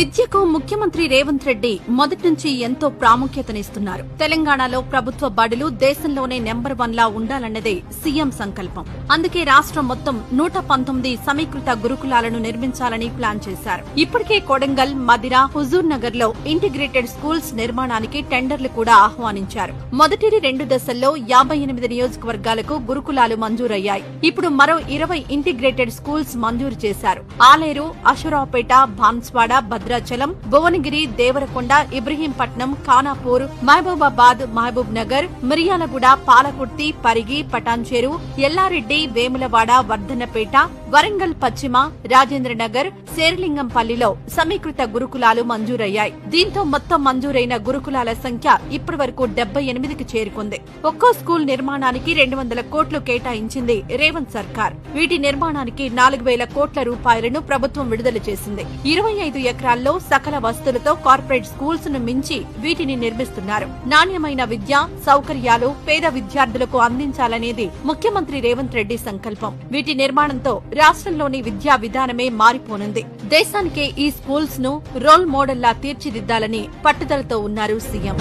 విద్యకు ముఖ్యమంత్రి రేవంత్ రెడ్డి మొదటి నుంచి ఎంతో ప్రాముఖ్యతనిస్తున్నారు. తెలంగాణలో ప్రభుత్వ బడులు దేశంలోనే నెంబర్ 1 లా ఉండాలన్నదే సీఎం సంకల్పం. అందుకే రాష్ట్రం మొత్తం 119 సమీకృత గురుకులాలను నిర్మించాలని ప్లాన్ చేశారు. ఇప్పటికే కొడంగల్, మదిర, హుజూర్ నగర్ లో ఇంటిగ్రేటెడ్ స్కూల్స్ నిర్మాణానికి టెండర్లు కూడా ఆహ్వానించారు. మొదటి 2 దశల్లో 58 నియోజకవర్గాలకు గురుకులాలు మంజూరయ్యాయి. ఇప్పుడు మరో 20 ఇంటిగ్రేటెడ్ స్కూల్స్ మంజూరు చేశారు. ఆలేరు, అషురావుపేట, బాన్స్వాడ, భద్రాచలం, భువనగిరి, దేవరకొండ, ఇబ్రహీంపట్నం, ఖానాపూర్, మహబూబాబాద్, మహబూబ్ నగర్, మిర్యాలగూడ, పాలకుర్తి, పరిగి, పటాన్చేరు, ఎల్లారెడ్డి, వేములవాడ, వర్ధన్నపేట, వరంగల్ పశ్చిమ, రాజేంద్రనగర్, శేర్లింగంపల్లిలో సమీకృత గురుకులాలు మంజూరయ్యాయి. దీంతో మొత్తం మంజూరైన గురుకులాల సంఖ్య ఇప్పటి వరకు 78కి చేరుకుంది. ఒక్కో స్కూల్ నిర్మాణానికి 200 కోట్లు కేటాయించింది రేవంత్ సర్కార్. వీటి నిర్మాణానికి 4000 కోట్ల రూపాయలను ప్రభుత్వం విడుదల చేసింది. 25 ఎకరాల్లో సకల వస్తువులతో కార్పొరేట్ స్కూల్స్ ను మించి వీటిని నిర్మిస్తున్నారు. నాణ్యమైన విద్య, సౌకర్యాలు పేద విద్యార్థులకు అందించాలనేది ముఖ్యమంత్రి రేవంత్ రెడ్డి సంకల్పం. వీటి నిర్మాణంతో రాష్ట్రంలోని విద్యా విధానమే మారిపోనుంది. దేశానికే ఈ స్కూల్స్ ను రోల్ మోడల్లా తీర్చిదిద్దాలని పట్టుదలతో ఉన్నారు సీఎం.